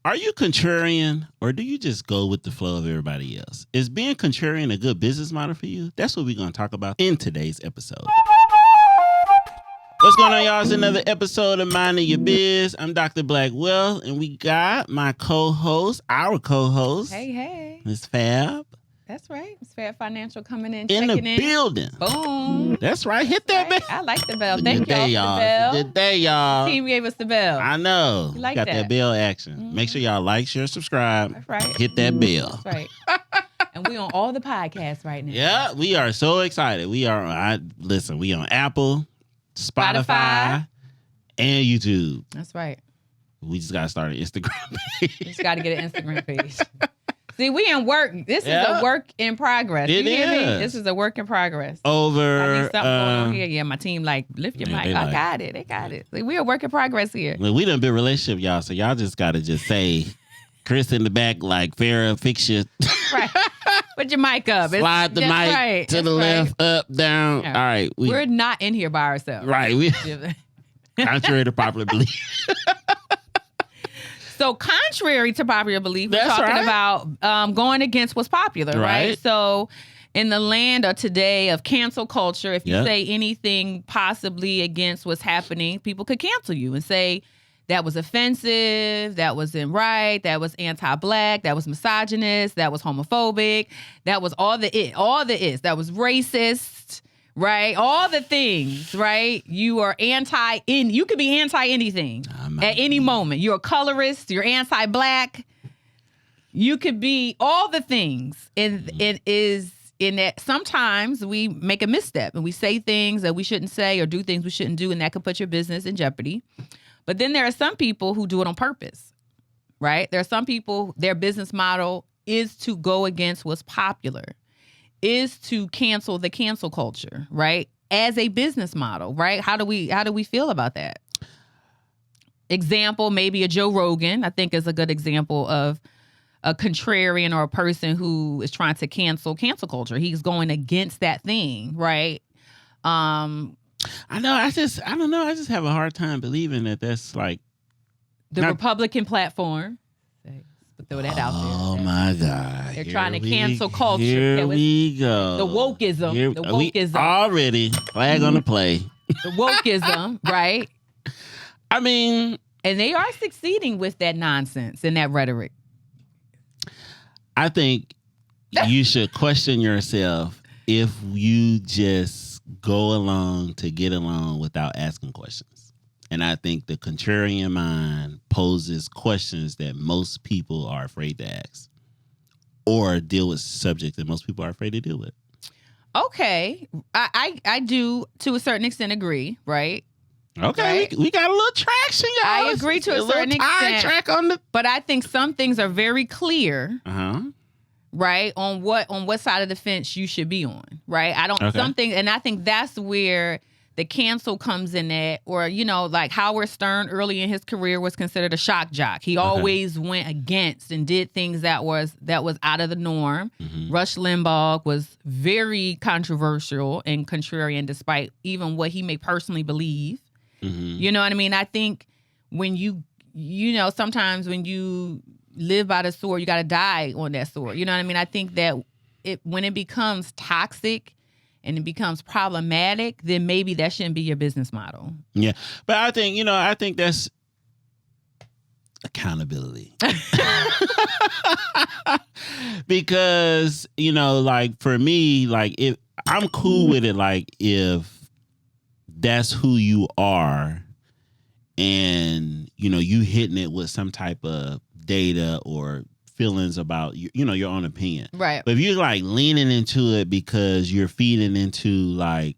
Are you contrarian or do you just go with the flow of everybody else? Is being contrarian a good business model for you? That's what we're going to talk about in today's episode. What's going on, y'all? It's another episode of Minding Ya Biz. I'm Dr. Blackwell, and we got my co-host, our co-host. Hey. Miss Fab. That's right. It's Fab Financial coming in, In checking the building. Boom. That's right. Hit that bell. I like the bell. Thank Good day, y'all for the bell. Good day, y'all. The team gave us the bell. I know. You like got that bell action. Mm-hmm. Make sure y'all like, share, subscribe. That's right. Hit that bell. That's right. And we on all the podcasts right now. Yeah, we are so excited. We are. We on Apple, Spotify, and YouTube. That's right. We just got to start an Instagram page. We just got to get an Instagram page. See, we in work. This is a work in progress. It you hear me? is. This is a work in progress. Over. I need something going on here. Yeah, my team lift your mic. I got it. They got it. See, we a work in progress here. Well, we done built a relationship, y'all. So y'all just got to just say, Chris in the back, like Farah, fix your. Right. Put your mic up. Slide the mic to the left, up, down. Yeah. All right. We're not in here by ourselves. Right. Contrary to popular belief. So contrary to popular belief, we're talking about going against what's popular, right? So in the land of today of cancel culture, if you say anything possibly against what's happening, people could cancel you and say that was offensive, that wasn't right, that was anti-black, that was misogynist, that was homophobic, that was all the is, that was racist. Right? All the things, right? You are you could be anti anything at any moment. You're a colorist, you're anti-black. You could be all the things. And it is in that sometimes we make a misstep and we say things that we shouldn't say or do things we shouldn't do, and that could put your business in jeopardy. But then there are some people who do it on purpose, right? There are some people, their business model is to go against what's popular. Is to cancel the cancel culture, right? As a business model, right? How do we feel about that? Example, maybe a Joe Rogan, I think is a good example of a contrarian or a person who is trying to cancel culture. He's going against that thing, right? I don't know. I just have a hard time believing that that's like the Republican platform. Throw that out there. Oh my God! They're trying to cancel culture. Here we go. The wokeism. The wokeism. Already flag on the play. The wokeism, right? I mean, and they are succeeding with that nonsense and that rhetoric. I think you should question yourself if you just go along to get along without asking questions. And I think the contrarian mind poses questions that most people are afraid to ask or deal with subjects that most people are afraid to deal with. Okay. I do, to a certain extent, agree, right? Okay. Right? We got a little traction, y'all. I agree to a certain extent. Track on the... But I think some things are very clear, right, on what side of the fence you should be on, right? And I think that's where the cancel comes in at, or, like Howard Stern early in his career was considered a shock jock. He always went against and did things that was out of the norm. Mm-hmm. Rush Limbaugh was very controversial and contrarian despite even what he may personally believe. Mm-hmm. You know what I mean? I think when sometimes when you live by the sword, you got to die on that sword. You know what I mean? I think that when it becomes toxic and it becomes problematic, then maybe that shouldn't be your business model. Yeah. But I think that's accountability. Because, like for me, like if I'm cool with it, like if that's who you are and, you hitting it with some type of data or feelings about your own opinion, right? But if you're like leaning into it because you're feeding into like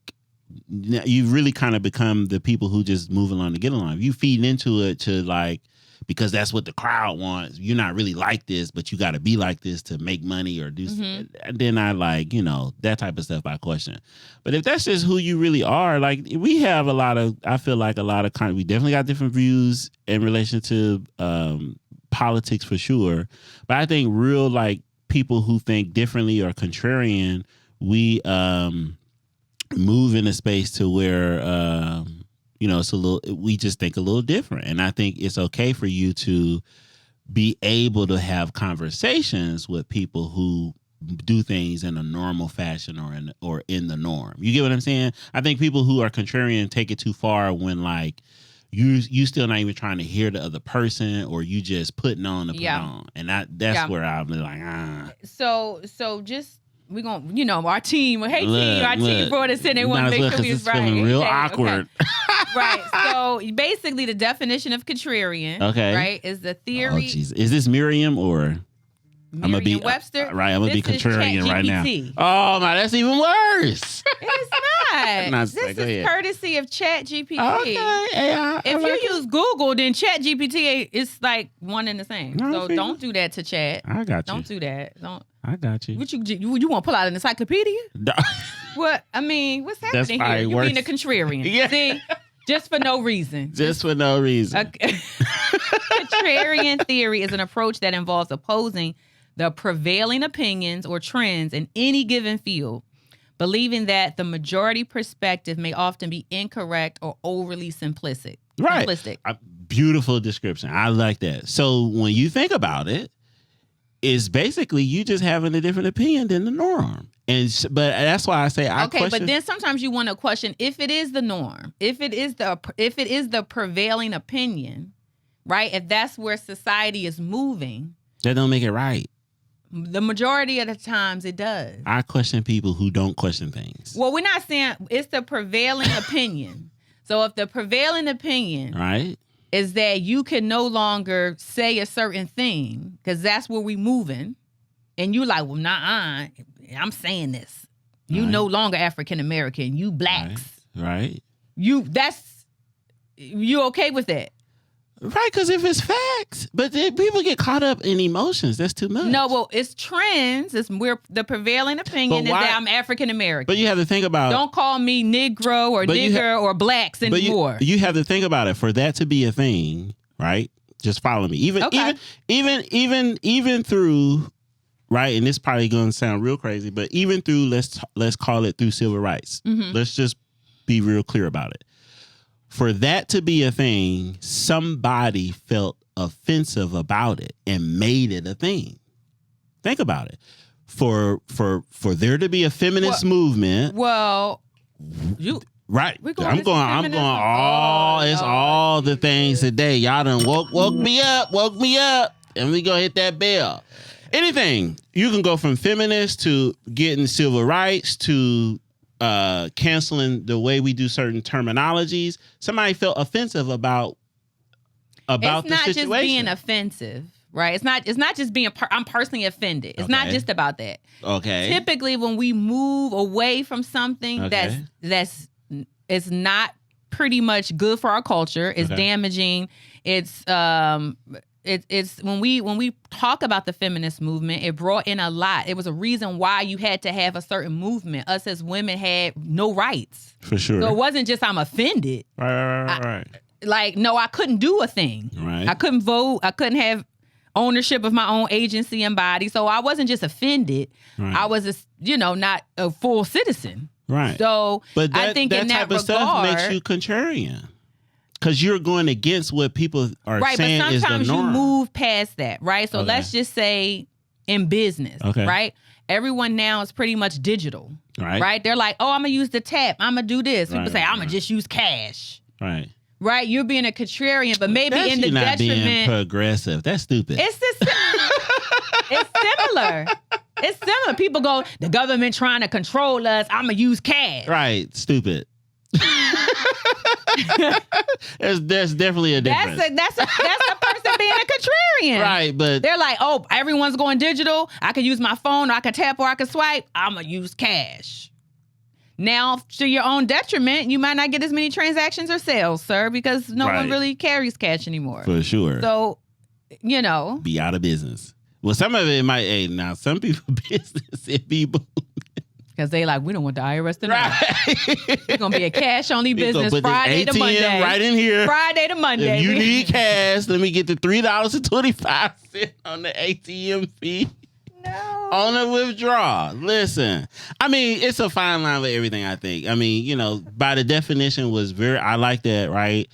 you've really kind of become the people who just move along to get along. If you feed into it to like because that's what the crowd wants, you're not really like this, but you got to be like this to make money or do. Then I like that type of stuff I question. But if that's just who you really are, like we have we definitely got different views in relation to politics for sure, but I think real like people who think differently or contrarian, we move in a space to where it's we just think a little different, and I think it's okay for you to be able to have conversations with people who do things in a normal fashion or in the norm. You get what I'm saying? I think people who are contrarian take it too far when like you still not even trying to hear the other person, or you just putting on the put on. And that's where I'm like, So just we're gonna, our team. Hey, our team brought us in. They want to make sure we was right. Feeling real awkward. Okay. Right. So basically, the definition of contrarian, right, is the theory. Oh, Jesus. Is this Merriam or? I'm gonna be Webster. Right, I'm gonna be contrarian right now. Oh my, that's even worse. It's not. This is courtesy of Chat GPT. Okay, if you use Google, then Chat GPT is like one and the same. So don't do that to Chat. I got you. Don't do that. Don't. I got you. What you want to pull out an encyclopedia? What? I mean, what's happening here? You being a contrarian. Yeah. See? Just for no reason. Just for no reason. Contrarian theory is an approach that involves opposing the prevailing opinions or trends in any given field, believing that the majority perspective may often be incorrect or overly simplistic. Right. Beautiful description. I like that. So when you think about it, it's basically you just having a different opinion than the norm. But that's why I say question. But then sometimes you want to question if it is the norm, if it is the prevailing opinion, right? If that's where society is moving, that don't make it right. The majority of the times it does. I question people who don't question things. Well, we're not saying it's the prevailing opinion. So if the prevailing opinion is that you can no longer say a certain thing because that's where we moving, and you like, well, nah, I'm saying this. You no longer African American. You blacks. Right. You okay with that? Right, because if it's facts, but then people get caught up in emotions. That's too much. No, well, it's trends. The prevailing opinion is that I'm African American. But you have to think about. Don't call me Negro or nigger or blacks anymore. You have to think about it. For that to be a thing, right? Just follow me. Even through, right? And this probably going to sound real crazy, but even through let's call it through civil rights. Mm-hmm. Let's just be real clear about it. For that to be a thing, somebody felt offensive about it and made it a thing. Think about it. For there to be a feminist movement. Well, right. I'm going all the things today. Y'all done woke me up, and we gonna hit that bell. Anything. You can go from feminist to getting civil rights to canceling the way we do certain terminologies. Somebody felt offensive about the situation. It's not just being offensive, right? It's not just being. I'm personally offended. It's not just about that. Okay. Typically, when we move away from something that's not pretty much good for our culture, it's damaging. It's when we talk about the feminist movement, it brought in a lot. It was a reason why you had to have a certain movement. Us as women had no rights. For sure. So it wasn't just I'm offended. Right. No, I couldn't do a thing. Right. I couldn't vote. I couldn't have ownership of my own agency and body. So I wasn't just offended. Right. I was, not a full citizen. Right. So I think in that type of stuff makes you contrarian. Because you're going against what people are saying is the norm. Right, but sometimes you move past that, right? So let's just say in business, right? Everyone now is pretty much digital, right? They're like, oh, I'm going to use the tap. I'm going to do this. People say, I'm going to just use cash. Right. Right? You're being a contrarian, but maybe That's in the not detriment. Being progressive. That's stupid. It's similar. It's similar. People go, the government trying to control us. I'm going to use cash. Right. Stupid. There's definitely a difference. That's a person being a contrarian. Right, but they're like, oh, everyone's going digital. I can use my phone, or I can tap, or I can swipe. I'm going to use cash. Now, to your own detriment, you might not get as many transactions or sales, sir, because no one really carries cash anymore. For sure. So, be out of business. Well, some of it might, now some people business, it be booming. Because they like, we don't want the IRS to know. It's going to be a cash-only business Friday to Monday. Right in here. Friday to Monday. If you need cash, let me get the $3.25 on the ATM fee. No. On a withdrawal. Listen, I mean, it's a fine line with everything, I think. I mean, you know, by the definition I like that, right?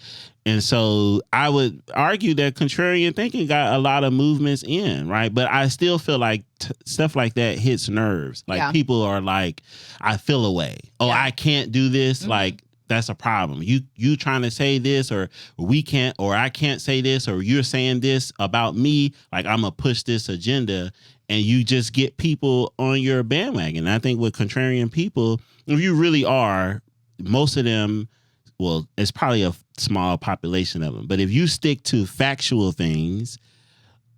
And so I would argue that contrarian thinking got a lot of movements in, right? But I still feel like stuff like that hits nerves. Like people are like, I feel away. Oh, I can't do this. Mm-hmm. Like, that's a problem. You trying to say this, or we can't, or I can't say this, or you're saying this about me. Like, I'm going to push this agenda. And you just get people on your bandwagon. And I think with contrarian people, if you really are, most of them, well, it's probably a small population of them. But if you stick to factual things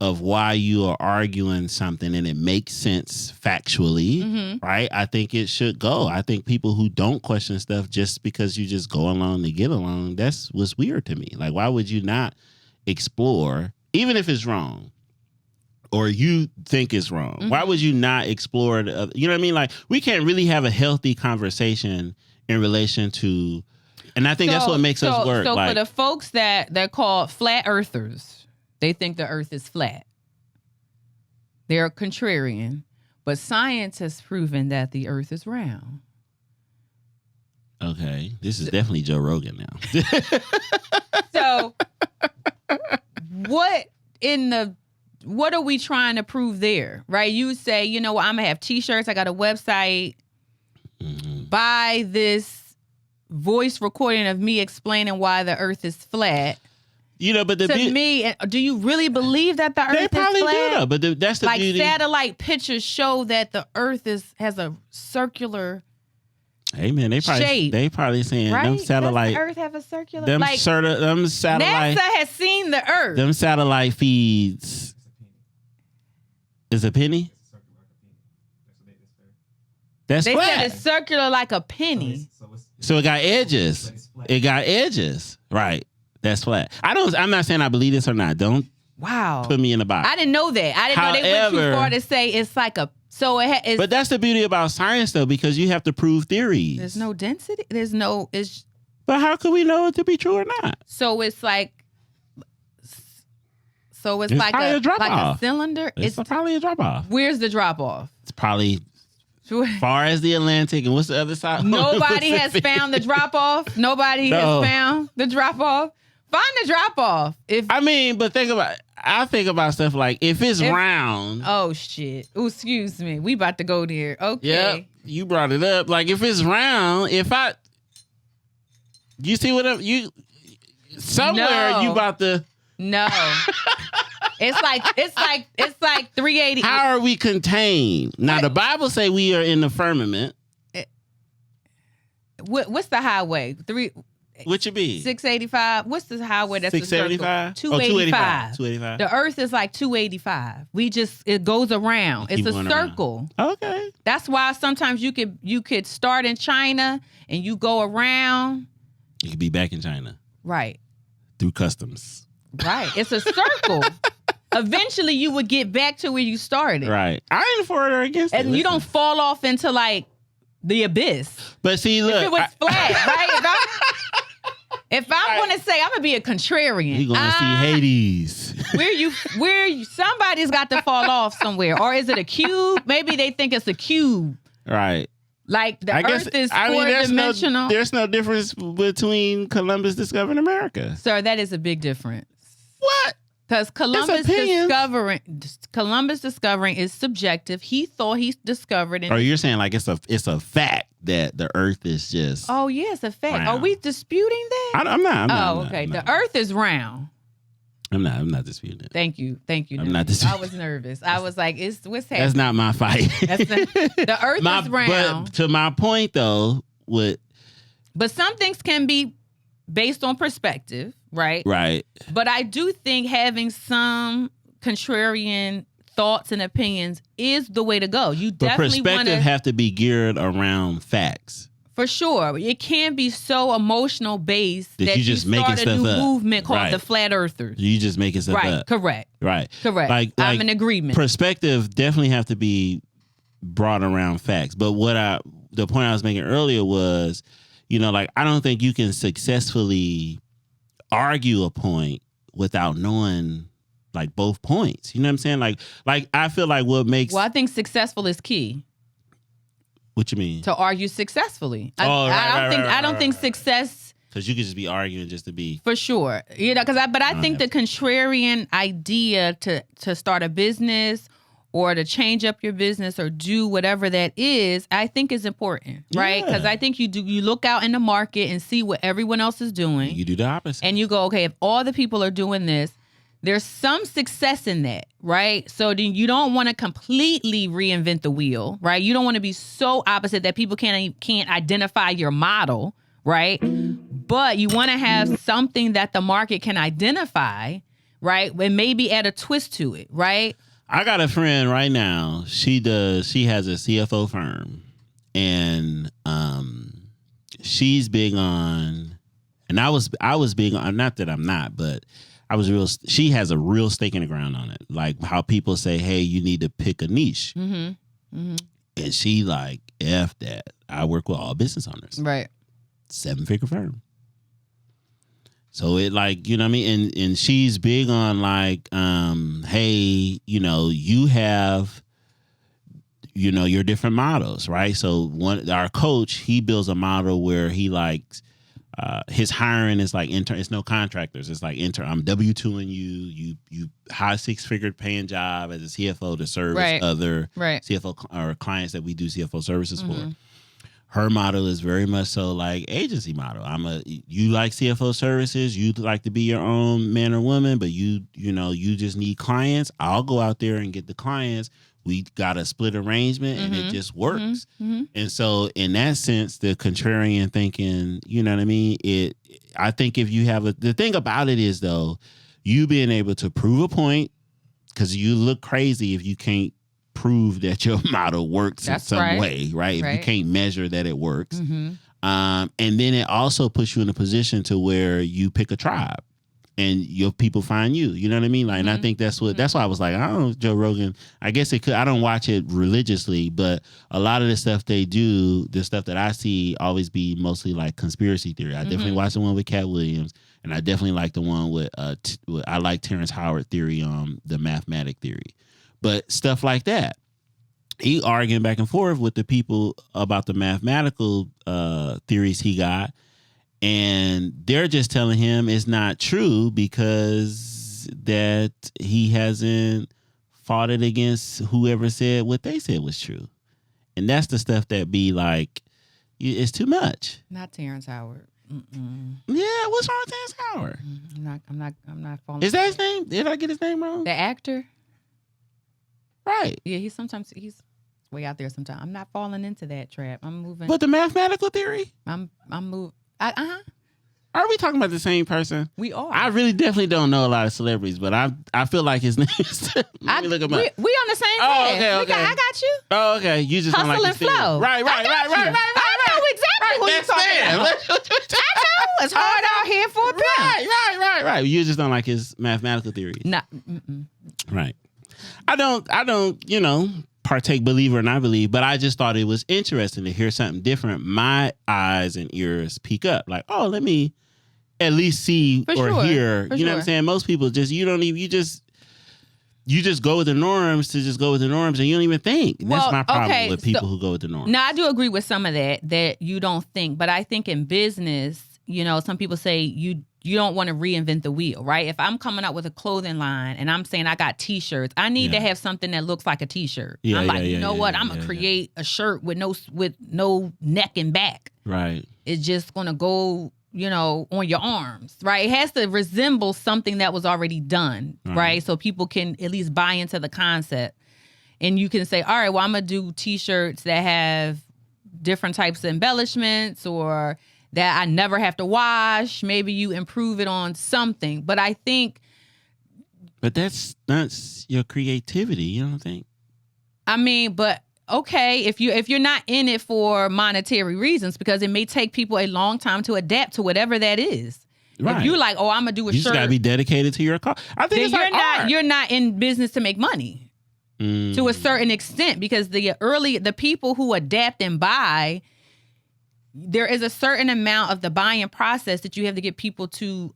of why you are arguing something and it makes sense factually, right? I think it should go. I think people who don't question stuff just because you just go along to get along, that's what's weird to me. Like, why would you not explore, even if it's wrong? Or you think it's wrong. Mm-hmm. Why would you not explore you know what I mean? Like, we can't really have a healthy conversation in relation to, and I think that's what makes us work. So like, for the folks that they're called flat earthers, they think the earth is flat. They're contrarian, but science has proven that the earth is round. Okay, this is definitely Joe Rogan now. So, what are we trying to prove there, right? You say, you know, I'm going to have T-shirts. I got a website. Mm-hmm. Buy this voice recording of me explaining why the earth is flat. You know, but to me, do you really believe that the earth is flat? They probably do, though, but that's the beauty. Like, satellite pictures show that the earth has a circular Hey man, they probably saying right? them satellite. Does the Earth have a circular? Them satellite. NASA has seen the Earth. Them satellite feeds. Is a penny? That's they flat. said it's circular like a penny. So it got edges. It got edges. Right. That's flat. I'm not saying I believe this or not. Don't put me in the box. I didn't know that. I didn't know they went too far to say it's like a. So it's. But that's the beauty about science, though, because you have to prove theories. There's no density. But how can we know it to be true or not? So it's like. So it's like a cylinder. It's probably a drop off. Where's the drop off? It's probably far as the Atlantic, and what's the other side? Nobody has found the drop off. Nobody has found the drop off. Find the drop off. But I think about stuff like if it's round. Oh shit! Ooh, excuse me. We about to go there. Okay. Yeah, you brought it up. Like if it's round, you see what you about to. No. It's like 380. How are we contained? Now the Bible say we are in the firmament. What's the highway? What you be? 685. What's the highway? That's 675? 285. 285. The Earth is like 285. It goes around. It's a circle. Around. Okay. That's why sometimes you could start in China and you go around. You could be back in China. Right. Through customs. Right. It's a circle. Eventually you would get back to where you started. Right. I ain't for it or against it. And you don't fall off into like the abyss. But see, look. If it was flat, right? If I'm going to say I'm going to be a contrarian. You're going to see Hades. Where you somebody's got to fall off somewhere. Or is it a cube? Maybe they think it's a cube. Right. Like the Earth is four-dimensional. There's no difference between Columbus discovering America. Sir, that is a big difference. What? Because Columbus discovering is subjective. He thought he discovered it. Or you're saying like it's a fact that the Earth is just. Oh yeah, it's a fact. Round. Are we disputing that? I'm not. Okay. The Earth is round. I'm not disputing it. Thank you. I'm not disputing. I was nervous. I was like, what's happening? That's not my fight. The Earth is round. But to my point though, but some things can be based on perspective, right? Right. But I do think having some contrarian thoughts and opinions is the way to go. You definitely want to have to be geared around facts. For sure. It can be so emotional based that you just start a new movement called the Flat Earthers. You just making stuff up. Correct. Right. Correct. Like I'm in agreement. Perspective definitely have to be brought around facts. But the point I was making earlier was, I don't think you can successfully argue a point without knowing like both points. You know what I'm saying? Like I feel like what makes. Well, I think successful is key. What you mean? To argue successfully. I don't think success. Because you could just be arguing just to be. For sure. But I think the contrarian idea to start a business or to change up your business or do whatever that is, I think is important, right? Because I think you look out in the market and see what everyone else is doing. You do the opposite. And you go, okay, if all the people are doing this, there's some success in that, right? So then you don't want to completely reinvent the wheel, right? You don't want to be so opposite that people can't identify your model, right? But you want to have something that the market can identify, right? And maybe add a twist to it, right? I got a friend right now. She has a CFO firm, and she's big on, and I was big on, not that I'm not, but she has a real stake in the ground on it. Like how people say, hey, you need to pick a niche. Mm-hmm. Mm-hmm. And she like, F that. I work with all business owners. Right. 7-figure firm. So it like, you know what I mean? And she's big on like, hey, you have, your different models, right? So our coach, he builds a model where he likes, his hiring is like intern. It's no contractors. It's like intern. I'm W-2ing you. You high 6-figure paying job as a CFO to service other CFO or clients that we do CFO services for. Her model is very much so like agency model. You like CFO services. You like to be your own man or woman, but you just need clients. I'll go out there and get the clients. We got a split arrangement and it just works. Mm-hmm. And so in that sense, the contrarian thinking, you know what I mean? I think if you have the thing about it is though, you being able to prove a point, because you look crazy if you can't prove that your model works in some way, right? If you can't measure that it works. Mm-hmm. And then it also puts you in a position to where you pick a tribe. And your people find you. You know what I mean? Like, and I think that's why I was like, I don't know, Joe Rogan. I guess it could. I don't watch it religiously, but a lot of the stuff they do, the stuff that I see, always be mostly like conspiracy theory. I definitely watch the one with Cat Williams, and I definitely like the one with I like Terrence Howard theory on the mathematic theory, but stuff like that. He arguing back and forth with the people about the mathematical theories he got. And they're just telling him it's not true because that he hasn't fought it against whoever said what they said was true. And that's the stuff that be like, it's too much. Not Terrence Howard. Mm-mm. Yeah, what's wrong with Terrence Howard? I'm not following. Is that his name? Did I get his name wrong? The actor? Right. Yeah, he's way out there sometimes. I'm not falling into that trap. I'm moving. But the mathematical theory? I'm moving. Are we talking about the same person? We are. I really definitely don't know a lot of celebrities, but I feel like his name is. Let me look him up. We on the same page. Okay. I got you. Oh, okay. You just Hustle don't like and flow. Right. I know exactly who you're talking about. I know. It's hard out here for a pimp. Right. You just don't like his mathematical theories. Nah. Right. I don't, partake, believe or not believe, but I just thought it was interesting to hear something different. My eyes and ears peak up like, oh, let me at least see hear. You know what I'm saying? Most people just, you just go with the norms to just go with the norms and you don't even think. And that's my problem with people who go with the norms. Now, I do agree with some of that you don't think, but I think in business, some people say you don't want to reinvent the wheel, right? If I'm coming up with a clothing line and I'm saying I got T-shirts, I need to have something that looks like a T-shirt. I'm like, you know what? I'm gonna create a shirt with no neck and back. Right. It's just gonna go, on your arms, right? It has to resemble something that was already done, right? So people can at least buy into the concept. And you can say, all right, well, I'm gonna do T-shirts that have different types of embellishments or that I never have to wash. Maybe you improve it on something. But I think... But that's your creativity, you don't think? I mean, but okay, if you're not in it for monetary reasons, because it may take people a long time to adapt to whatever that is. Right. If you're like, oh, I'm going to do a shirt... You just got to be dedicated to your cause. I think it's like art. You're not in business to make money to a certain extent, because the people who adapt and buy... There is a certain amount of the buying process that you have to get people to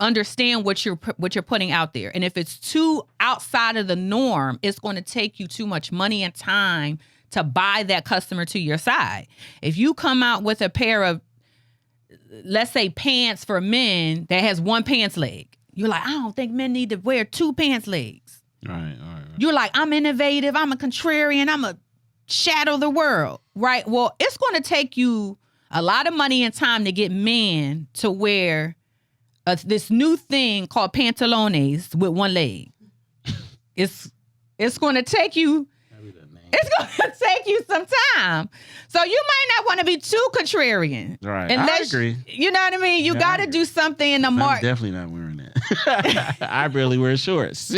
understand what you're putting out there. And if it's too outside of the norm, it's going to take you too much money and time to buy that customer to your side. If you come out with a pair of, let's say, pants for men that has one pants leg, you're like, I don't think men need to wear two pants legs. Right. You're like, I'm innovative, I'm a contrarian, I'm a shadow the world, right? Well, it's going to take you a lot of money and time to get men to wear this new thing called pantalones with one leg. It's going to take you. It's going to take you some time. So you might not want to be too contrarian. Right. Unless, I agree. You know what I mean? You got to do something in the market. I'm definitely not wearing that. I barely wear shorts.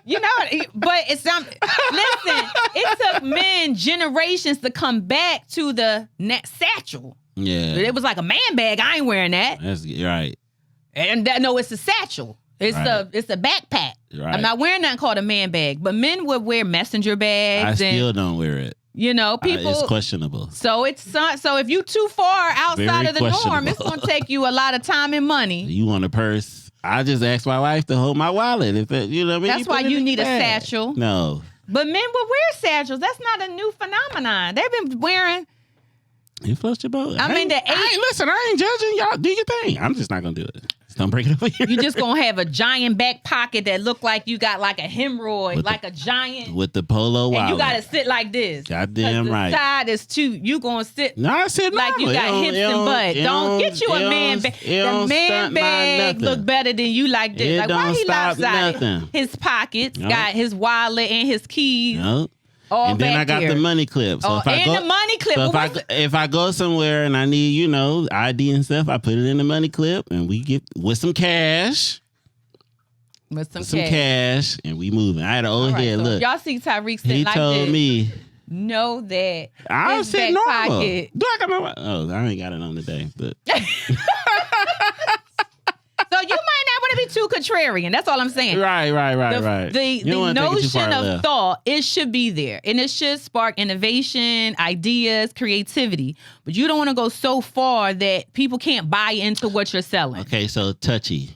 You know, but it's not. Listen, it took men generations to come back to the satchel. Yeah. It was like a man bag. I ain't wearing that. That's right. And no, it's a satchel. It's a backpack. Right. I'm not wearing nothing called a man bag, but men would wear messenger bags. I still don't wear it. You know, people. It's questionable. So if you too far outside of the norm, it's going to take you a lot of time and money. You want a purse? I just asked my wife to hold my wallet. If it, you know what I mean? That's why you need a satchel. No. But men will wear satchels. That's not a new phenomenon. They've been wearing. You float your boat. Listen, I ain't judging y'all. Do your thing. I'm just not gonna do it. Just don't break it over here. You just gonna have a giant back pocket that look like you got like a hemorrhoid, like a giant with the polo wallet. And you gotta sit like this. Goddamn right. The side is too. You gonna sit. No, I sit like you got hips and butt. Don't get you a man bag. The man bag look better than you like this. Like why he lopsided? His pockets got his wallet and his keys. Nope. And then I got the money clip. So the money clip. So if I go somewhere and I need, ID and stuff, I put it in the money clip and we get with some cash. With some cash. And we moving. I had an old head. So look. Y'all see Tariq sitting like this. He told me. Know that I sit normal. Pocket. Do I got my? Oh, I ain't got it on today, but. So you might not want to be too contrarian. That's all I'm saying. Right. The notion of thought, it should be there. And it should spark innovation, ideas, creativity. But you don't want to go so far that people can't buy into what you're selling. Okay, so touchy.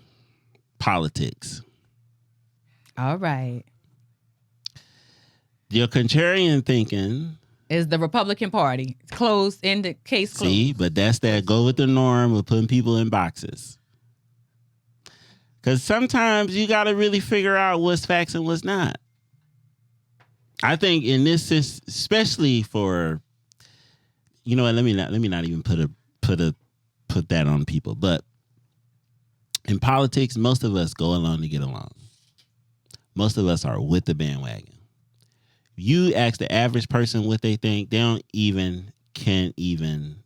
Politics. All right. Your contrarian thinking is the Republican Party. It's closed, end the case closed. See, but that's that go with the norm of putting people in boxes. Because sometimes you got to really figure out what's facts and what's not. I think in this, especially for, you know what? Let me not even put that on people. But in politics, most of us go along to get along. Most of us are with the bandwagon. You ask the average person what they think, they can't even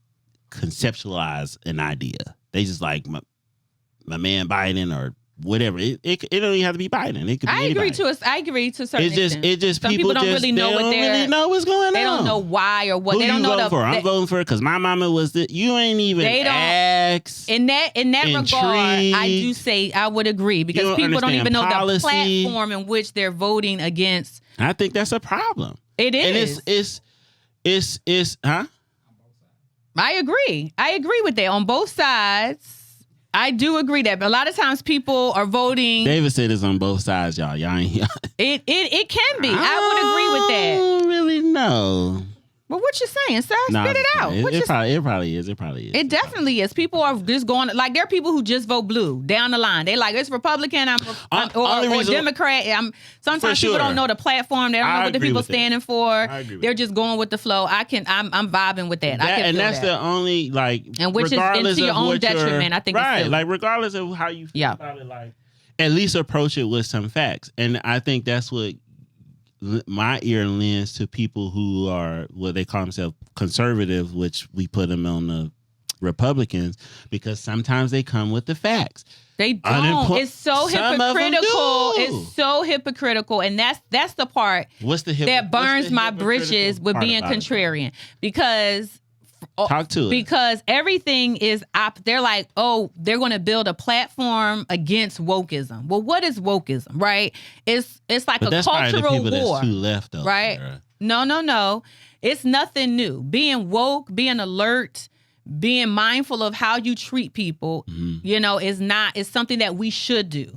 conceptualize an idea. They just like my man Biden or whatever. It don't even have to be Biden. It could be anybody. I agree to a certain extent. It just some people don't really know what they don't really know what's going on. They don't know why or what. Who they don't you know voting for. I'm voting for it because my mama was the. You ain't even ask. In that regard, I do say I would agree because people don't even know the platform in which they're voting against. I think that's a problem. It is. And it's huh? I agree with that on both sides. I do agree that, but a lot of times people are voting. David said it's on both sides, y'all. Y'all ain't. It can be. I would agree with that. I don't really know. Well, what you saying, sir? Spit it out. It probably is. It definitely is. People are just going like there are people who just vote blue down the line. They like it's Republican, or Democrat. Sometimes people don't know the platform. They don't know what the people standing for. They're just going with the flow. I'm vibing with that. And that's the only and which is into your own detriment. I think right. It's like regardless of how you feel about it, like at least approach it with some facts. And I think that's what my ear lends to people who are what they call themselves conservative, which we put them on the Republicans, because sometimes they come with the facts. They don't. It's so hypocritical. It's so hypocritical, and that's the part that burns my britches with being contrarian because. Talk to it. Because everything is they're like, they're going to build a platform against wokeism. Well, what is wokeism, right? It's like a cultural war. That's too left, though, right? Sarah. No. It's nothing new. Being woke, being alert, being mindful of how you treat people, is something that we should do.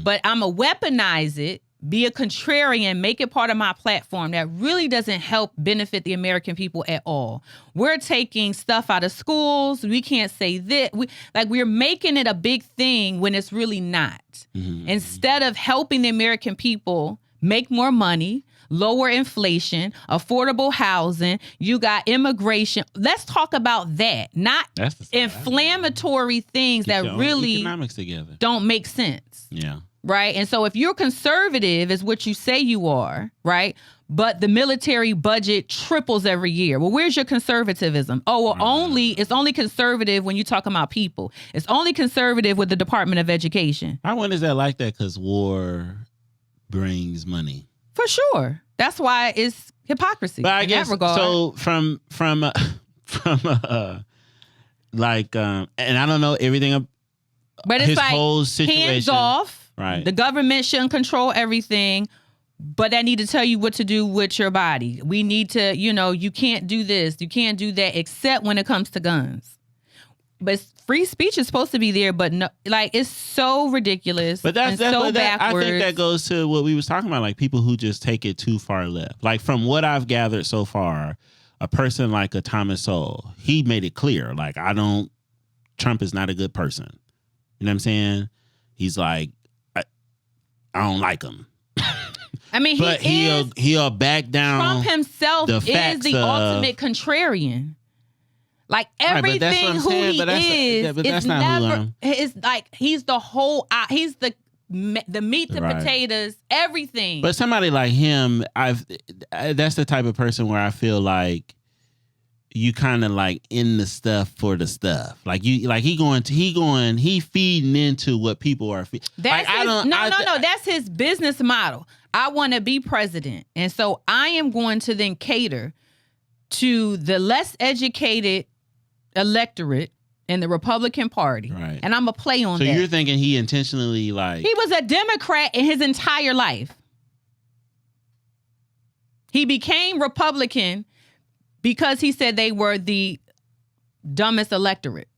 But I'm going to weaponize it, be a contrarian, make it part of my platform that really doesn't help benefit the American people at all. We're taking stuff out of schools. We can't say that. We're making it a big thing when it's really not. Instead of helping the American people make more money, lower inflation, affordable housing, you got immigration. Let's talk about that, not inflammatory things that really economics together. Don't make sense. Yeah. Right. And so if you're conservative is what you say you are, right? But the military budget triples every year. Well, where's your conservatism? Oh, well, it's only conservative when you talk about people. It's only conservative with the Department of Education. I wonder is that like that because war brings money. For sure. That's why it's hypocrisy. But I guess that regard. So from and I don't know everything. But it's his like whole situation. Hands off. Right. The government shouldn't control everything, but they need to tell you what to do with your body. We need to, you can't do this, you can't do that, except when it comes to guns. But free speech is supposed to be there, but no, it's so ridiculous. But that's so backwards. I think that goes to what we was talking about, like people who just take it too far left. Like from what I've gathered so far, a person like a Thomas Sowell, he made it clear, like Trump is not a good person. You know what I'm saying? He's like, I don't like him. I mean, but he'll back down. Trump himself is the ultimate contrarian. Like everything who he is, it's never. It's like he's the whole. He's the meat, the potatoes, everything. But somebody like him, that's the type of person where I feel like you kind of like in the stuff for the stuff. Like he feeding into what people are feeding. No. That's his business model. I want to be president, and so I am going to then cater to the less educated electorate in the Republican Party. Right. And I'm going to play on that. So you're thinking he intentionally He was a Democrat in his entire life. He became Republican because he said they were the dumbest electorate.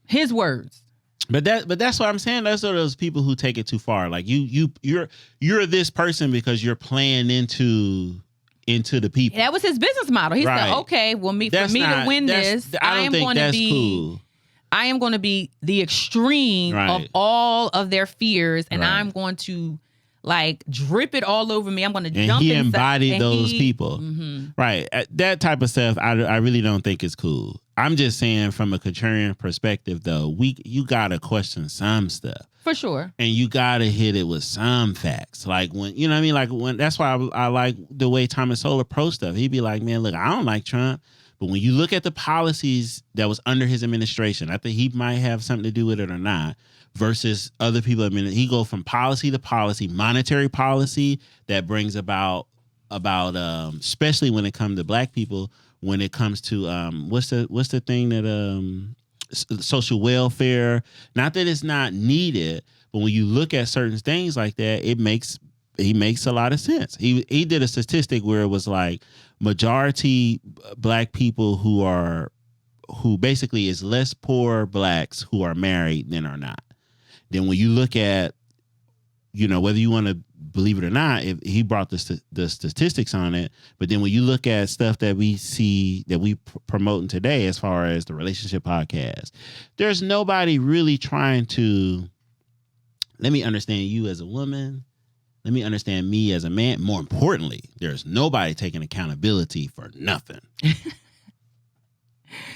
His words. But that's what I'm saying. That's what those people who take it too far. Like you're this person because you're playing into the people. That was his business model. He said, "Okay, well, for me to win this, I am going to be cool. I am going to be the extreme of all of their fears, and I'm going to drip it all over me. I'm going to jump." He embodied those people, right? That type of stuff, I really don't think is cool. I'm just saying, from a contrarian perspective, though, you gotta question some stuff. For sure. And you gotta hit it with some facts. Like when, you know what I mean? Like when, that's why I like the way Thomas Sowell approached stuff. He'd be like, man, look, I don't like Trump. But when you look at the policies that was under his administration, I think he might have something to do with it or not, versus other people. I mean, he go from policy to policy, monetary policy that brings about especially when it comes to black people, when it comes to what's the thing that social welfare. Not that it's not needed, but when you look at certain things like that, he makes a lot of sense. He did a statistic where it was like majority black people who basically is less poor blacks who are married than are not. Then when you look at, whether you want to believe it or not, he brought the statistics on it. But then when you look at stuff that we see that we promoting today, as far as the relationship podcast, there's nobody really trying to, let me understand you as a woman. Let me understand me as a man. More importantly, there's nobody taking accountability for nothing.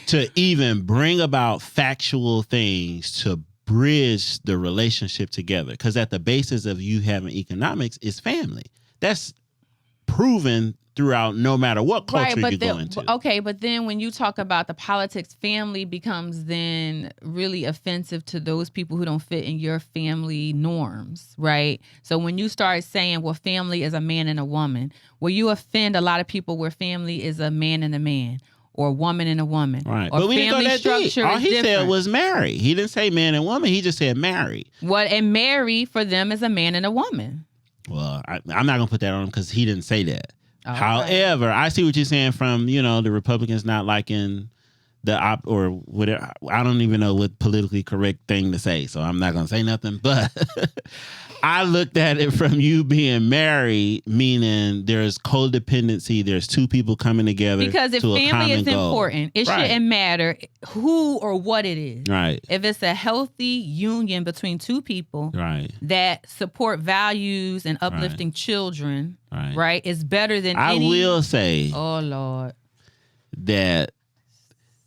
To even bring about factual things to bridge the relationship together. Because at the basis of you having economics is family. That's proven throughout no matter what culture you go into. Okay, but then when you talk about the politics, family becomes then really offensive to those people who don't fit in your family norms, right? So when you start saying, well, family is a man and a woman, well, you offend a lot of people where family is a man and a man. Or a woman and a woman. Right. Or but we didn't go that deep. All he said was marry. He didn't say man and woman. He just said marry. And marry for them is a man and a woman. Well, I'm not going to put that on him because he didn't say that. Oh, however, I see what you're saying from, the Republicans not liking or whatever. I don't even know what politically correct thing to say, so I'm not gonna say nothing. But I looked at it from you being married, meaning there's codependency. There's two people coming together. Because if family is important, it shouldn't matter who or what it is. Right. If it's a healthy union between two people that support values and uplifting children, right, it's better than I will say, oh Lord, that,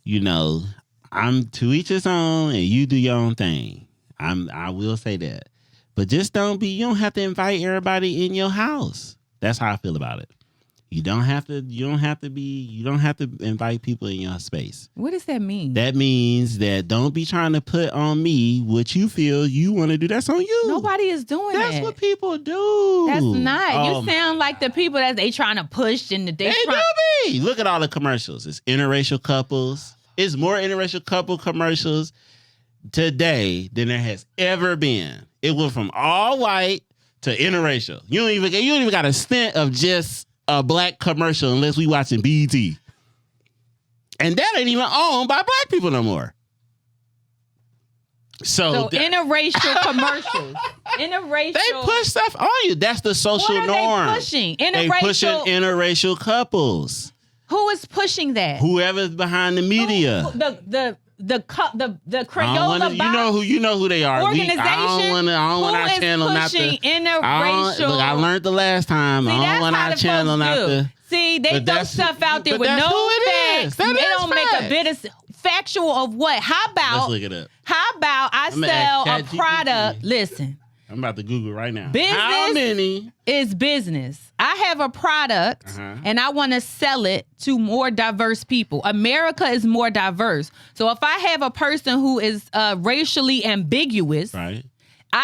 you know, I'm to each his own and you do your own thing. I will say that. But just you don't have to invite everybody in your house. That's how I feel about it. You don't have to invite people in your space. What does that mean? That means that don't be trying to put on me what you feel you want to do. That's on you. Nobody is doing that. That's what people do. That's not. You sound like the people that they trying to push and they do be. Look at all the commercials. It's interracial couples. It's more interracial couple commercials today than there has ever been. It went from all white to interracial. You don't even got a stint of just a black commercial unless we watching BET. And that ain't even owned by black people no more. So interracial commercials. Interracial. They push stuff on you. That's the social norm. What are they pushing? They pushing interracial couples. Who is pushing that? Whoever's behind the media. The Crayola you know who they are. Organization. I don't want our channel not to. Interracial. Look, I learned the last time. See, I don't want our channel not to. See, they throw stuff out there with no facts. They don't make a bit of factual of what. How about? Let's look it up. How about I sell a product? Listen. I'm about to Google right now. Business How many is business. I have a product and I want to sell it to more diverse people. America is more diverse. So if I have a person who is racially ambiguous, I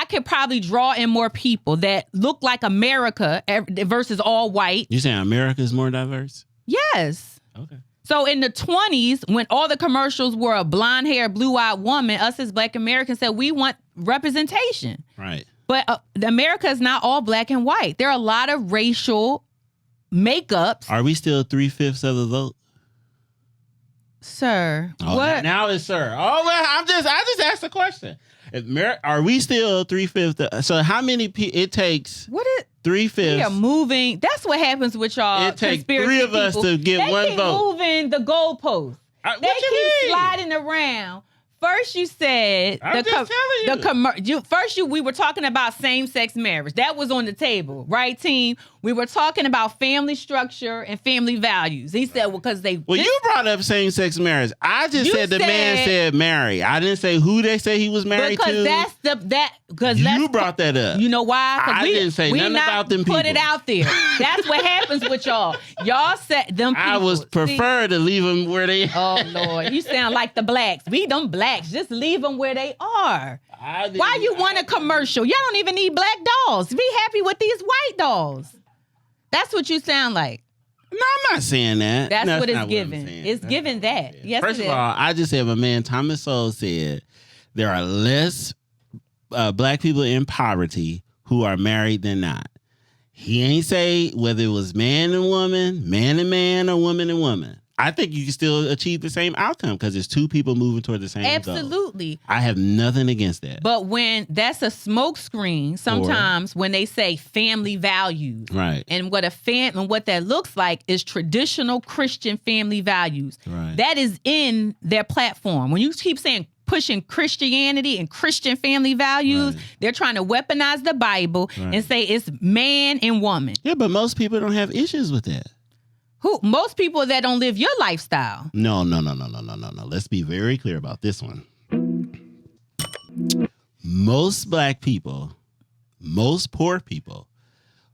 could probably draw in more people that look like America versus all white. You saying America is more diverse? Yes. Okay. So in the 20s, when all the commercials were a blonde-haired, blue-eyed woman, us as Black Americans said we want representation. Right. But America is not all black and white. There are a lot of racial makeups. Are we still 3/5 of the vote? Sir. Oh, what? Now it's sir. Oh, well, I just asked a question. Are we still 3/5? So how many people it takes? What is 3/5? We are moving. That's what happens with y'all. It takes three of us to get one vote. They keep moving the goalposts. They keep sliding around. First, you said we were talking about same-sex marriage. That was on the table, right, team? We were talking about family structure and family values. He said, well, because they. Well, you brought up same-sex marriage. I just said the man said marry. I didn't say who they say he was married to. Because you brought that up. You know why? I didn't say nothing about them people. Put it out there. That's what happens with y'all. Y'all said them people. I would prefer to leave them where they. Oh Lord, you sound like the blacks. We them blacks. Just leave them where they are. Why you want a commercial? Y'all don't even need black dolls. Be happy with these white dolls. That's what you sound like. No, I'm not saying that. That's what it's given. It's given that. Yes, First of all, I just said my man Thomas Sowell said there are less black people in poverty who are married than not. He ain't say whether it was man and woman, man and man, or woman and woman. I think you can still achieve the same outcome because it's two people moving toward the same goal. Absolutely. I have nothing against that. But when that's a smoke screen, sometimes when they say family values, right, and what that looks like is traditional Christian family values. Right. That is in their platform. When you keep saying pushing Christianity and Christian family values, they're trying to weaponize the Bible and say it's man and woman. Yeah, but most people don't have issues with that. Most people that don't live your lifestyle. No. Let's be very clear about this one. Most black people, most poor people,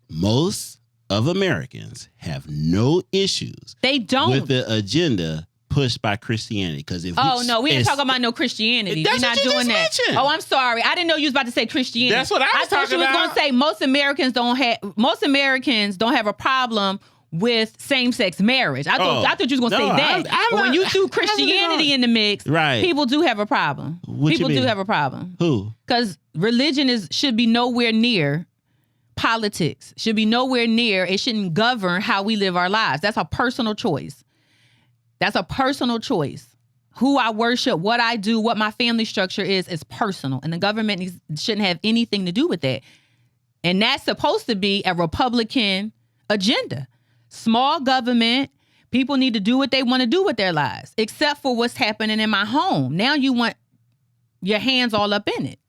most of Americans have no issues. They don't. With the agenda pushed by Christianity. Because if we ain't talking about no Christianity. We're not doing that. Mentioned. Oh, I'm sorry. I didn't know you was about to say Christianity. That's what I was talking about. I thought you was going to say most Americans don't have a problem with same-sex marriage. I thought you was going to say that. But when you threw Christianity in the mix, people do have a problem. People do have a problem. Who? Because religion should be nowhere near politics. Should be nowhere near. It shouldn't govern how we live our lives. That's a personal choice. who I worship, what I do, what my family structure is personal. And the government shouldn't have anything to do with that. And that's supposed to be a Republican agenda. Small government, people need to do what they want to do with their lives, except for what's happening in my home. Now you want your hands all up in it.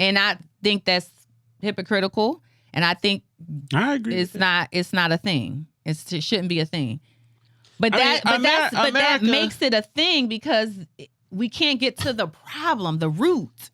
And I think that's hypocritical. And I think I agree. It's not a thing. It shouldn't be a thing. But that makes it a thing because we can't get to the problem, the root,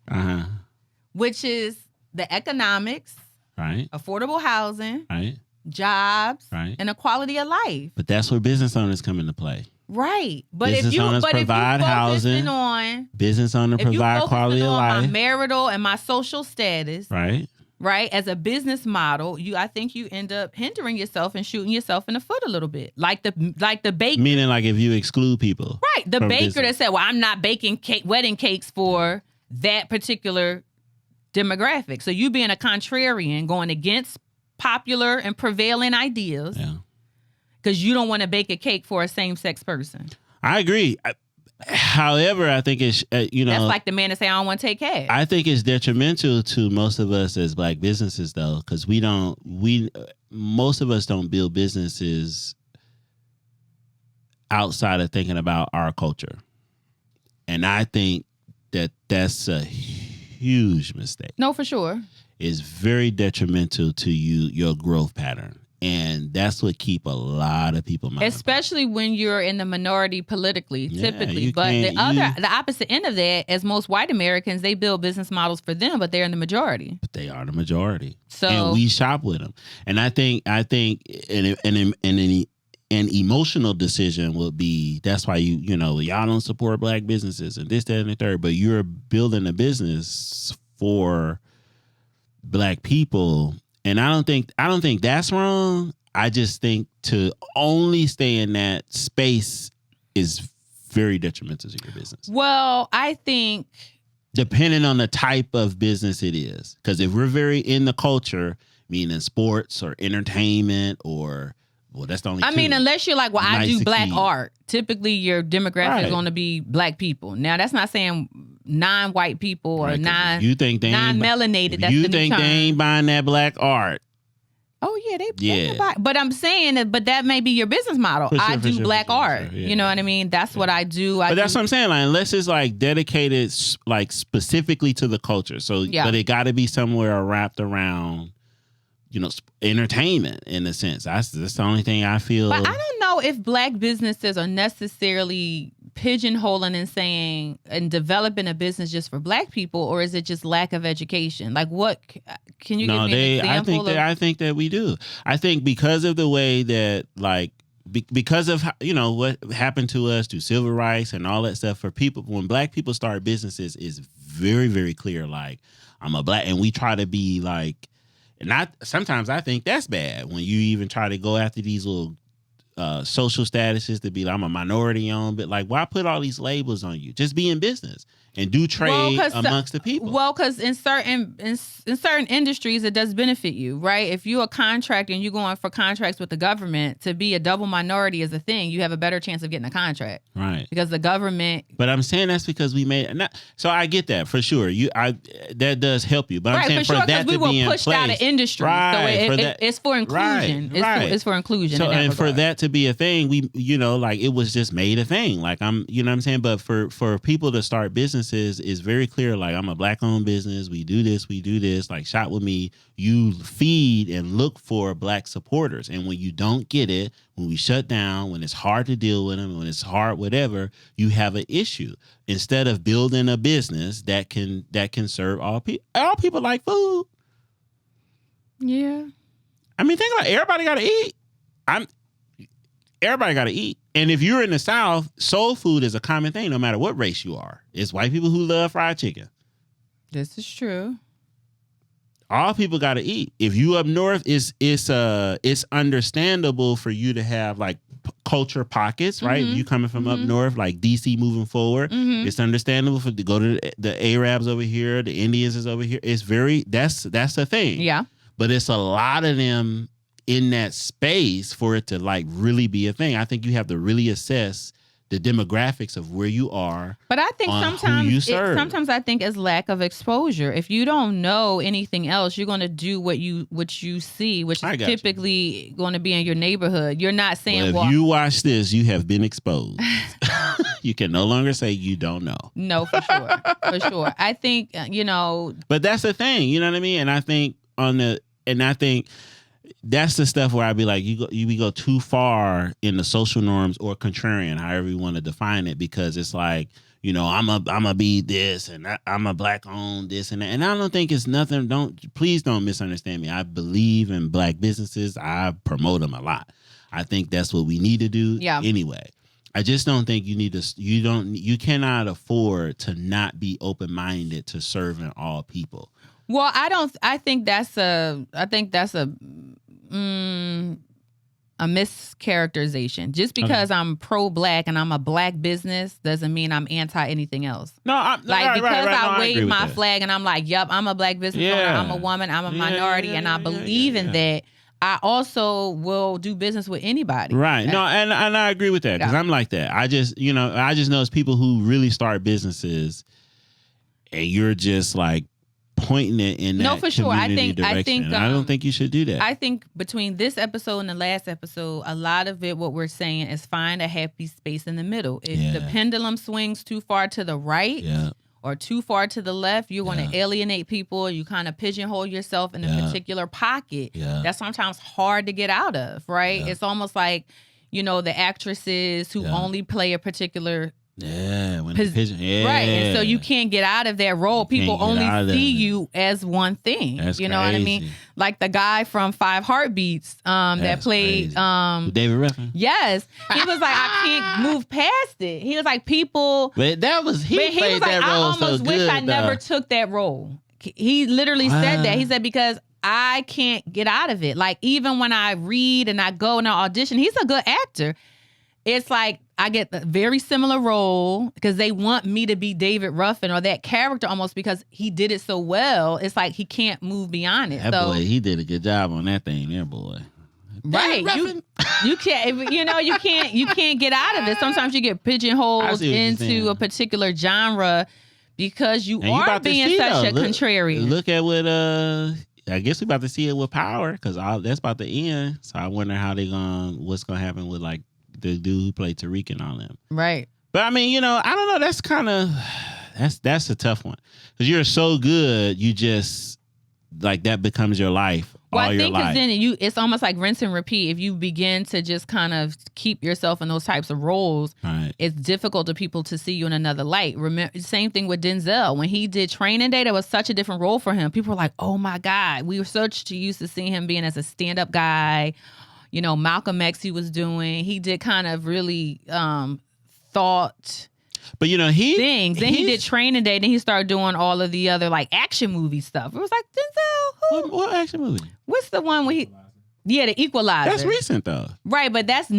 which is the economics, right? Affordable housing, right? Jobs, right? And the quality of life. But that's where business owners come into play. Right. But business owners provide housing. Business owners provide quality of life. My marital and my social status. Right. Right. As a business model, I think you end up hindering yourself and shooting yourself in the foot a little bit. Like the baker. Meaning like if you exclude people. Right. The baker that said, well, I'm not baking wedding cakes for that particular demographic. So you being a contrarian, going against popular and prevailing ideas. Yeah. Because you don't want to bake a cake for a same-sex person. I agree. However, I think it's, that's like the man that say, I don't want to take cash. I think it's detrimental to most of us as Black businesses, though, because most of us don't build businesses outside of thinking about our culture. And I think that that's a huge mistake. No, for sure. It's very detrimental to your growth pattern. And that's what keep a lot of people mind. Especially when you're in the minority politically, typically. But the opposite end of that, as most white Americans, they build business models for them, but they're in the majority. But they are the majority. So, and we shop with them. And I think an emotional decision would be, that's why y'all don't support Black businesses and this, that, and the third. But you're building a business for Black people. And I don't think that's wrong. I just think to only stay in that space is very detrimental to your business. Well, I think depending on the type of business it is, because if we're very in the culture, meaning sports or entertainment or that's the only. I mean, unless you're like, I do Black art. Typically, your demographic is going to be Black people. Now, that's not saying non-white people or non-melanated. That's you think they ain't buying that Black art? Oh yeah, they buy. But I'm saying but that may be your business model. I do Black art. Yeah. You know what I mean? That's what I do. But that's what I'm saying. Like, unless it's like dedicated, like specifically to the culture. So, but it got to be somewhere wrapped around, entertainment in a sense. That's the only thing I feel. But I don't know if Black businesses are necessarily pigeonholing and saying and developing a business just for Black people, or is it just lack of education? Like, what can you give me an example? I think that we do. I think because of the way that, like, because of what happened to us through civil rights and all that stuff, for people, when Black people start businesses, is very, very clear. Like, I'm a Black, and we try to be like. And sometimes I think that's bad when you even try to go after these little social statuses to be like, I'm a minority owned, but like, why put all these labels on you? Just be in business and do trade amongst the people. Well, because in certain industries, it does benefit you, right? If you're a contractor and you're going for contracts with the government, to be a double minority is a thing. You have a better chance of getting a contract, right? Because the government. But I'm saying that's because we made. So I get that for sure. That does help you. But I'm saying for that to be in place, we were pushed out of industry, right? So it's for inclusion. Right. It's for inclusion. So and for that to be a thing, we like it was just made a thing. Like I'm, what I'm saying. But for people to start businesses is very clear. Like, I'm a Black owned business. We do this. Like, shop with me. You feed and look for Black supporters. And when you don't get it, when we shut down, when it's hard to deal with them, when it's hard, whatever, you have an issue. Instead of building a business that can serve all people. All people like food. Yeah. I mean, think about it. Everybody got to eat. Everybody got to eat. And if you're in the South, soul food is a common thing no matter what race you are. It's white people who love fried chicken. This is true. All people got to eat. If you up north, it's understandable for you to have like culture pockets, right? Mm-hmm. If you coming from up north, like DC moving forward, it's understandable to go to the Arabs over here, the Indians is over here. It's that's the thing. Yeah. But it's a lot of them in that space for it to like really be a thing. I think you have to really assess the demographics of where you are. But I think sometimes I think it's lack of exposure. If you don't know anything else, you're going to do what you see, which is typically going to be in your neighborhood. You're not saying, if you watch this, you have been exposed. You can no longer say you don't know. No, for sure. For sure. I think, But that's the thing, you know what I mean? And I think that's the stuff where I'd be like, we go too far in the social norms or contrarian, however you want to define it, because it's like, I'm a be this and I'm a black owned this and that. And I don't think it's nothing. Please don't misunderstand me. I believe in black businesses. I promote them a lot. I think that's what we need to do anyway. I just don't think you cannot afford to not be open-minded to serving all people. Well, I think that's a mischaracterization. Just because I'm pro-black and I'm a black business doesn't mean I'm anti anything else. No, I wave my flag and I'm like, yep, I'm a black business owner, I'm a woman, I'm a minority, and I believe in that. I also will do business with anybody. Right. No, and I agree with that because I'm like that. I just know it's people who really start businesses and you're just like pointing it in that for sure. direction. I don't think you should do that. I think between this episode and the last episode, a lot of it, what we're saying is find a happy space in the middle. If the pendulum swings too far to the right or too far to the left, you're going to alienate people. You kind of pigeonhole yourself in a particular pocket. That's sometimes hard to get out of, right? It's almost like, the actresses who only play a particular right, and so you can't get out of that role. People only see you as one thing. That's you know crazy. what I mean? Like the guy from 5 Heartbeats that played David Ruffin. Yes, he was like, I can't move past it. He was like, people. But he played that role. I almost wish I never took that role. He literally said that. He said because I can't get out of it. Like even when I read and I go and I audition, he's a good actor. It's like I get a very similar role because they want me to be David Ruffin or that character almost because he did it so well. It's like he can't move beyond it. That boy, he did a good job on that thing there, boy. Right. You can't, you can't get out of it. Sometimes you get pigeonholed into a particular genre because you are being such a contrarian. Look at what, I guess we're about to see it with Power because that's about to end. So I wonder what's going to happen with like, the dude who played Tariq and all them. Right. But I mean, I don't know. That's kind of, that's a tough one. Because you're so good, you just, like that becomes your life all your life. Well, I think then it's almost like rinse and repeat. If you begin to just kind of keep yourself in those types of roles, it's difficult for people to see you in another light. Remember, same thing with Denzel. When he did Training Day, that was such a different role for him. People were like, oh my God. We were so used to seeing him being as a stand-up guy. Malcolm X he was doing. He did kind of really thought but things. Then he did Training Day. Then he started doing all of the other like action movie stuff. It was like, Denzel, what action movie? What's the one where he... Yeah, The Equalizer. That's recent though. Right, but that's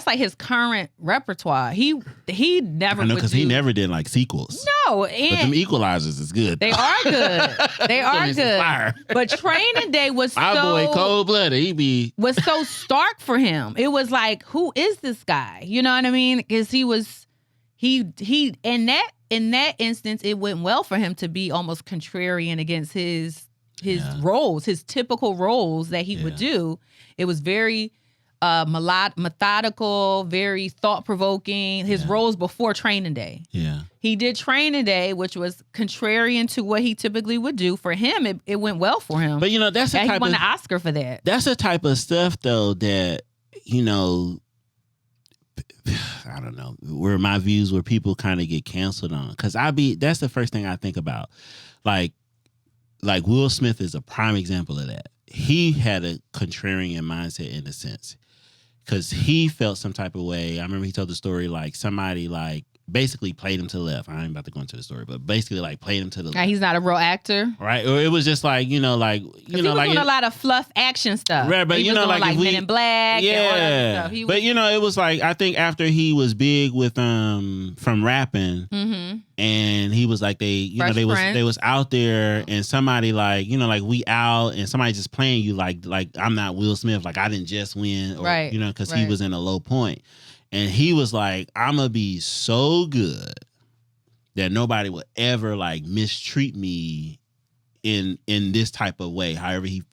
like his current repertoire. He never. I know because he never did like sequels. No, but them Equalizers is good. They are good. They are good. Fire. But Training Day was my boy Cold Blooded. Was so stark for him. It was like, who is this guy? You know what I mean? Because he in that instance, it went well for him to be almost contrarian against his roles, his typical roles that he would do. It was very methodical, very thought-provoking. His roles before Training Day. Yeah. He did Training Day, which was contrarian to what he typically would do. For him, it went well for him. But that's the type he won an Oscar for that. That's the type of stuff though that, I don't know, where my views where people kind of get canceled on. Because that's the first thing I think about. Like Will Smith is a prime example of that. He had a contrarian mindset in a sense because he felt some type of way. I remember he told the story like somebody like basically played him to the left. I ain't about to go into the story, but basically like played him to the left. He's not a real actor, right? Or it was just like he was like doing a lot of fluff action stuff. Right, but he was doing like Men in Black, and all that stuff. It was like I think after he was big with from rapping, and he was like they was out there, and somebody like we out, and somebody just playing you like I'm not Will Smith, like I didn't just win, or because he was in a low point. And he was like, I'm going to be so good that nobody will ever like mistreat me in this type of way, however he,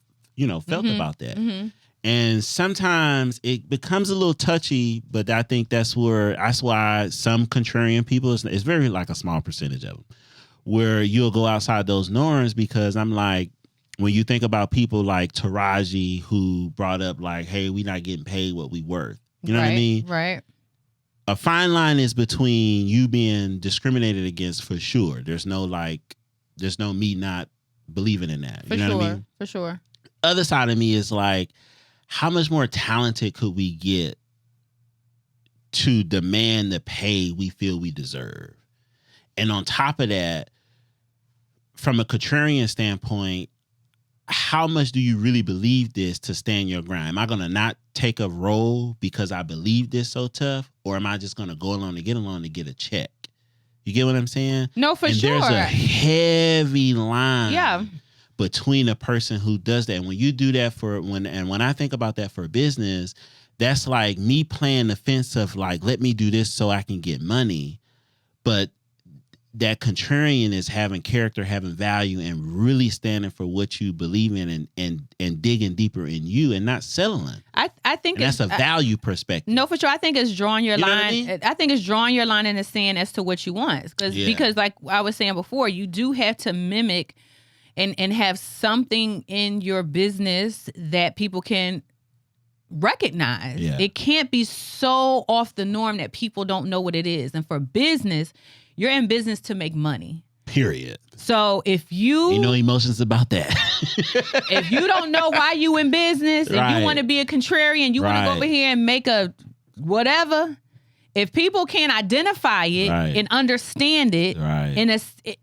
felt about that. Mm-hmm. And sometimes it becomes a little touchy, but I think that's why some contrarian people, it's very like a small percentage of them, where you'll go outside those norms, because I'm like, when you think about people like Taraji, who brought up like, hey, we not getting paid what we worth. You know what I mean? Right. A fine line is between you being discriminated against for sure. There's no me not believing in that. You know what I mean? For sure. Other side of me is like, how much more talented could we get to demand the pay we feel we deserve? And on top of that, from a contrarian standpoint, how much do you really believe this to stand your ground? Am I going to not take a role because I believe this so tough? Or am I just going to go along to get a check? You get what I'm saying? No, for sure. There's a heavy line between a person who does that. And when you do that when I think about that for business, that's like me playing the fence of like, let me do this so I can get money. But that contrarian is having character, having value, and really standing for what you believe in and digging deeper in you and not settling. I think that's a value perspective. No, for sure. I think it's drawing your line. I mean? I think it's drawing your line in the sand as to what you want. Because like I was saying before, you do have to mimic and have something in your business that people can recognize. Yeah. It can't be so off the norm that people don't know what it is. And for business, you're in business to make money. Period. So if you no emotions about that. If you don't know why you in business, if you want to be a contrarian, you want to go over here and make a whatever. If people can't identify it and understand it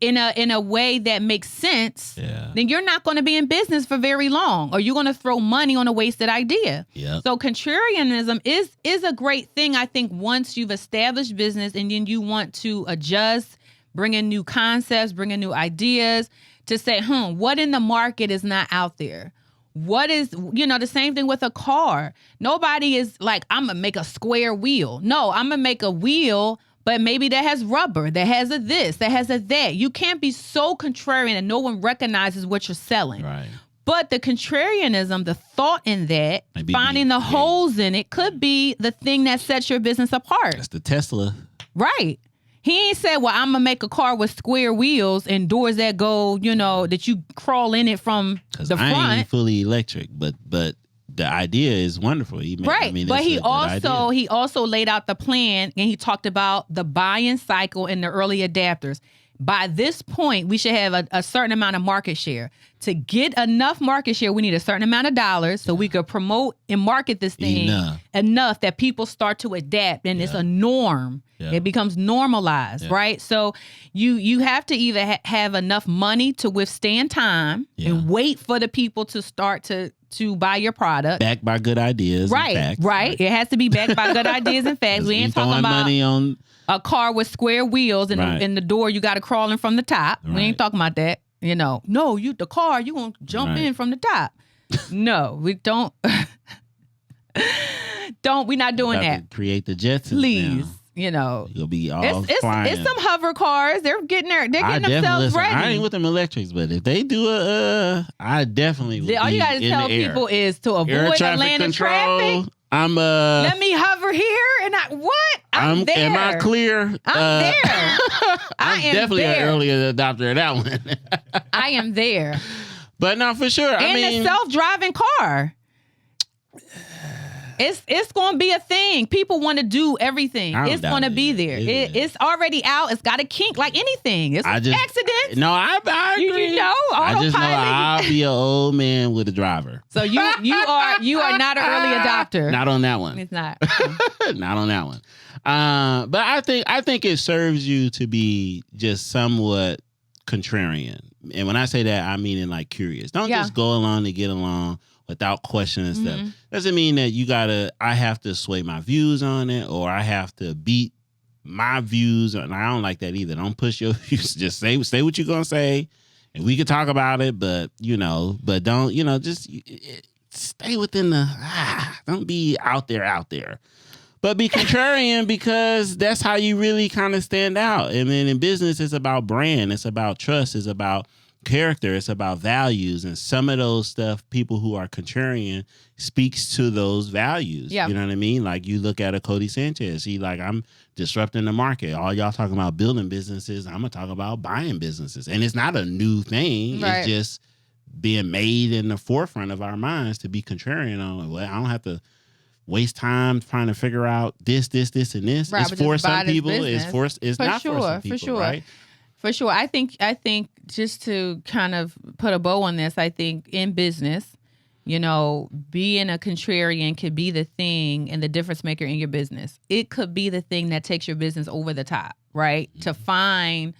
in a way that makes sense, then you're not going to be in business for very long, or you're going to throw money on a wasted idea. Yep. So contrarianism is a great thing, I think, once you've established business and then you want to adjust, bring in new concepts, bring in new ideas to say, what in the market is not out there? What is, the same thing with a car. Nobody is like, I'm going to make a square wheel. No, I'm going to make a wheel, but maybe that has rubber, that has a this, that has a that. You can't be so contrarian and no one recognizes what you're selling. Right. But the contrarianism, the thought in that, finding the holes in it, could be the thing that sets your business apart. That's the Tesla. Right. He ain't said, well, I'm going to make a car with square wheels and doors that go, that you crawl in it from the front. I ain't fully electric, but the idea is wonderful. But he also laid out the plan, and he talked about the buy-in cycle and the early adapters. By this point, we should have a certain amount of market share. To get enough market share, we need a certain amount of dollars so we could promote and market this thing enough that people start to adapt, and it's a norm. Yeah. It becomes normalized, right? So you have to either have enough money to withstand time and wait for the people to start to buy your product. Backed by good ideas and facts. Right. It has to be backed by good ideas and facts. We ain't talking about money on a car with square wheels and in the door you got to crawl in from the top. Right. We ain't talking about that. No, the car, you going to jump in from the top. No, we don't. We're not doing that. Create the Jetsons. Please. Now. You'll be all flying. It's some hover cars. They're getting themselves ready. I ain't with them electrics, but if they do I definitely will. All you gotta tell people is to avoid Atlanta traffic. Let me hover here and I'm there. Am I clear? I'm there. I'm definitely an earlier adopter of that one. I am there. But no, for sure. And the self-driving car. It's going to be a thing. People want to do everything. It's going to be there. It's already out. It's got a kink like anything. It's accidents. No, I agree. I just know I'll be an old man with a driver. So you are not an early adopter. Not on that one. It's not. Not on that one. But I think it serves you to be just somewhat contrarian. And when I say that, I mean in like curious. Don't just go along to get along without questioning stuff. Doesn't mean that I have to sway my views on it, or I have to beat my views. And I don't like that either. Don't push your views. Just say what you're going to say, and we can talk about it, but don't, just stay within don't be out there. But be contrarian because that's how you really kind of stand out. And then in business, it's about brand. It's about trust. It's about character. It's about values. And some of those stuff, people who are contrarian speaks to those values. Yeah. You know what I mean? Like you look at a Cody Sanchez. He like, I'm disrupting the market. All y'all talking about building businesses. I'm going to talk about buying businesses. And it's not a new thing. Right. It's just being made in the forefront of our minds to be contrarian on. Well, I don't have to waste time trying to figure out this, and this. Right, it's for some people. It's not for some people. For sure. Right? For sure. I think just to kind of put a bow on this, I think in business, you know, being a contrarian could be the thing and the difference maker in your business. It could be the thing that takes your business over the top, right? Mm-hmm. To find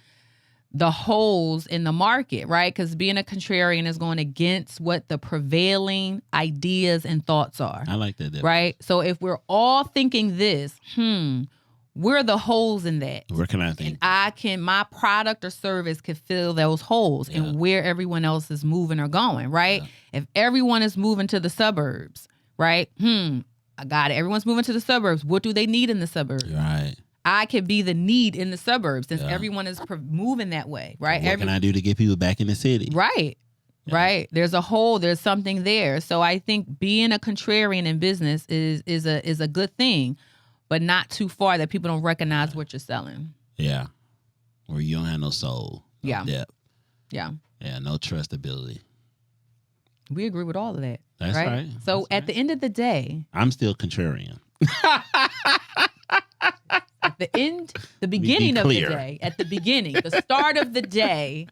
the holes in the market, right? Because being a contrarian is going against what the prevailing ideas and thoughts are. I like that. Right? So if we're all thinking this, we're the holes in that. Where can I think? And my product or service could fill those holes and where everyone else is moving or going, right? Yeah. If everyone is moving to the suburbs, right? I got it. Everyone's moving to the suburbs. What do they need in the suburbs? Right. I could be the need in the suburbs since everyone is moving that way, right? What can I do to get people back in the city? Right. Yeah. Right. There's a hole. There's something there. So I think being a contrarian in business is a good thing, but not too far that people don't recognize what you're selling. Yeah. Or you don't have no soul. No depth. Yeah. Yeah. No trustability. We agree with all of that. That's right. So at the end of the day, I'm still contrarian. The beginning of the day, at the beginning, the start of the day,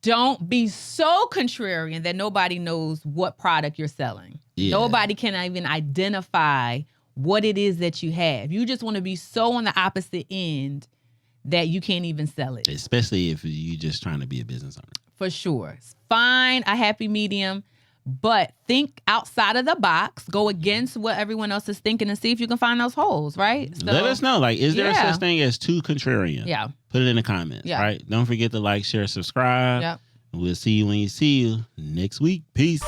don't be so contrarian that nobody knows what product you're selling. Yeah. Nobody can even identify what it is that you have. You just want to be so on the opposite end that you can't even sell it. Especially if you're just trying to be a business owner. For sure. Find a happy medium. But think outside of the box, go against what everyone else is thinking and see if you can find those holes, right? So, let us know. Like, is there such thing as too contrarian? Yeah. Put it in the comments, right? Don't forget to like, share, subscribe. Yep. We'll see you when you see you next week. Peace.